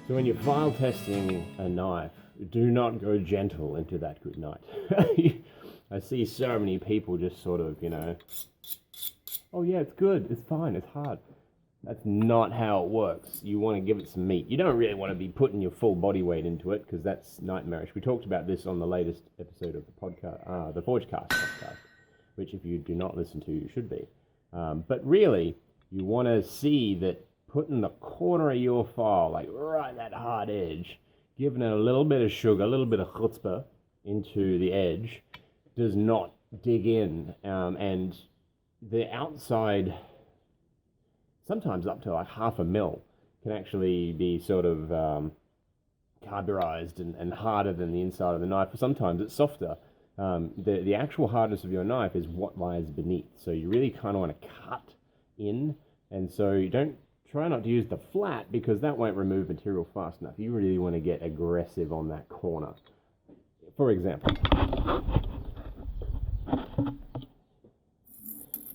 So when you're file testing a knife, do not go gentle into that good night. I see so many people just sort of, oh yeah, it's good, it's fine, it's hard. That's not how it works. You want to give it some meat. You don't really want to be putting your full body weight into it because that's nightmarish. We talked about this on the latest episode of the podcast, the ForgeCast podcast, which if you do not listen to, you should be. But really, you want to see that putting the corner of your file, like right that hard edge, giving it a little bit of sugar, a little bit of chutzpah into the edge, does not dig in. And the outside, sometimes up to like 0.5 mil, can actually be sort of carburized and harder than the inside of the knife. Sometimes it's softer. The actual hardness of your knife is what lies beneath. So you really kind of want to cut in, and so you don't try not to use the flat because that won't remove material fast enough. You really want to get aggressive on that corner. For example,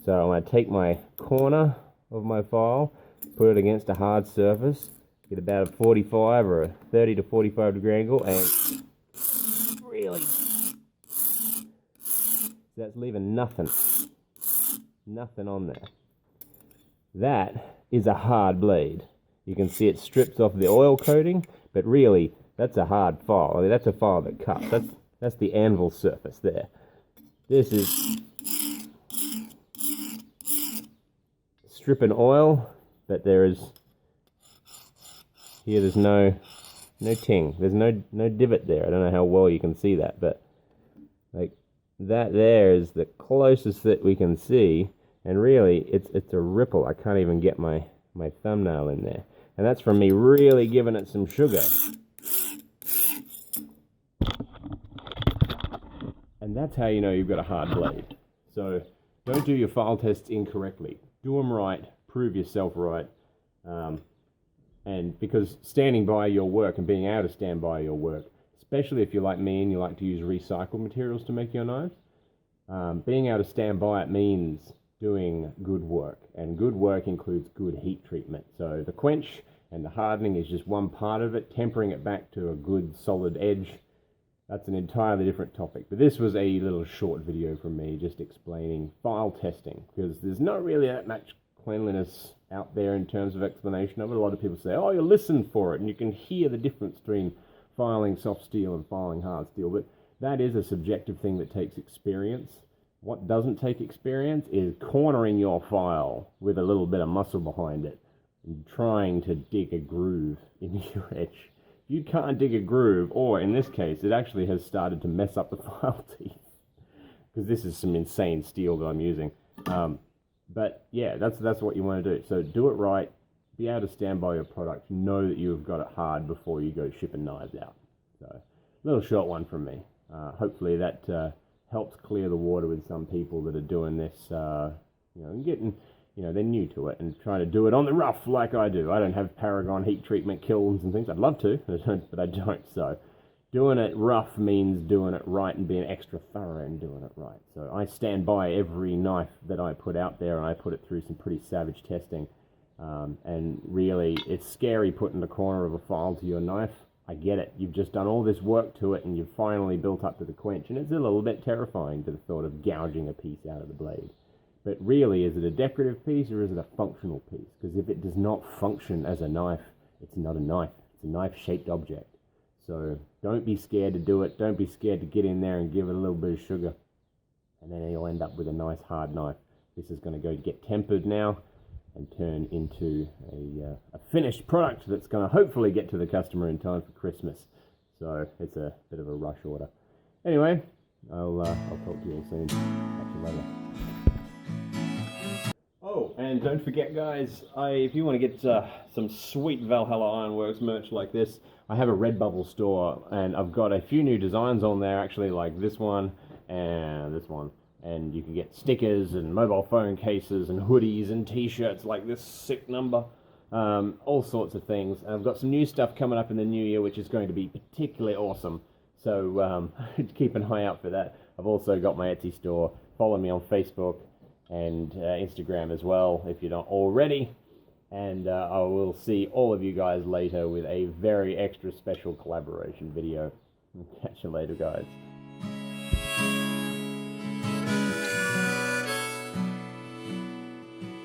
so I'm going to take my corner of my file, put it against a hard surface, get about a 45 or a 30 to 45 degree angle, and really, that's leaving nothing on there. That is a hard blade. You can see it strips off the oil coating, but really, that's a hard file. I mean, that's a file that cuts. That's the anvil surface there. This is stripping oil, but there's no ting. There's no divot there. I don't know how well you can see that, but like that there is the closest that we can see. And really, it's a ripple. I can't even get my thumbnail in there. And that's from me really giving it some sugar. And that's how you know you've got a hard blade. So don't do your file tests incorrectly. Do them right. Prove yourself right. And because standing by your work and being able to stand by your work, especially if you're like me and you like to use recycled materials to make your knives, being able to stand by it means doing good work, and good work includes good heat treatment. So the quench and the hardening is just one part of it. Tempering it back to a good solid edge, that's an entirely different topic. But this was a little short video from me just explaining file testing, because there's not really that much cleanliness out there in terms of explanation of it. A lot of people say, oh, you listen for it and you can hear the difference between filing soft steel and filing hard steel, but that is a subjective thing that takes experience. What doesn't take experience is cornering your file with a little bit of muscle behind it and trying to dig a groove in your edge. If you can't dig a groove, or in this case, it actually has started to mess up the file teeth, because this is some insane steel that I'm using. But yeah, that's what you want to do. So do it right, be able to stand by your product, know that you've got it hard before you go shipping knives out. So a little short one from me. Hopefully that helps clear the water with some people that are doing this, getting, they're new to it and trying to do it on the rough like I do. I don't have Paragon heat treatment kilns and things. I'd love to, but I don't. So doing it rough means doing it right and being extra thorough and doing it right. So I stand by every knife that I put out there, and I put it through some pretty savage testing. And really, it's scary putting the corner of a file to your knife. I get it. You've just done all this work to it and you've finally built up to the quench, and it's a little bit terrifying to the thought of gouging a piece out of the blade. But really, is it a decorative piece or is it a functional piece? Because if it does not function as a knife, it's not a knife. It's a knife-shaped object. So don't be scared to do it. Don't be scared to get in there and give it a little bit of sugar. And then you'll end up with a nice hard knife. This is going to go get tempered now and turn into a finished product that's going to hopefully get to the customer in time for Christmas. So it's a bit of a rush order. Anyway, I'll talk to you all soon. Catch you later. Oh, and don't forget, guys, if you want to get some sweet Valhalla Ironworks merch like this, I have a Redbubble store, and I've got a few new designs on there, actually, like this one and this one. And you can get stickers and mobile phone cases and hoodies and t-shirts like this sick number, all sorts of things. And I've got some new stuff coming up in the new year, which is going to be particularly awesome. So keep an eye out for that. I've also got my Etsy store. Follow me on Facebook and Instagram as well if you're not already. And I will see all of you guys later with a very extra special collaboration video. Catch you later, guys.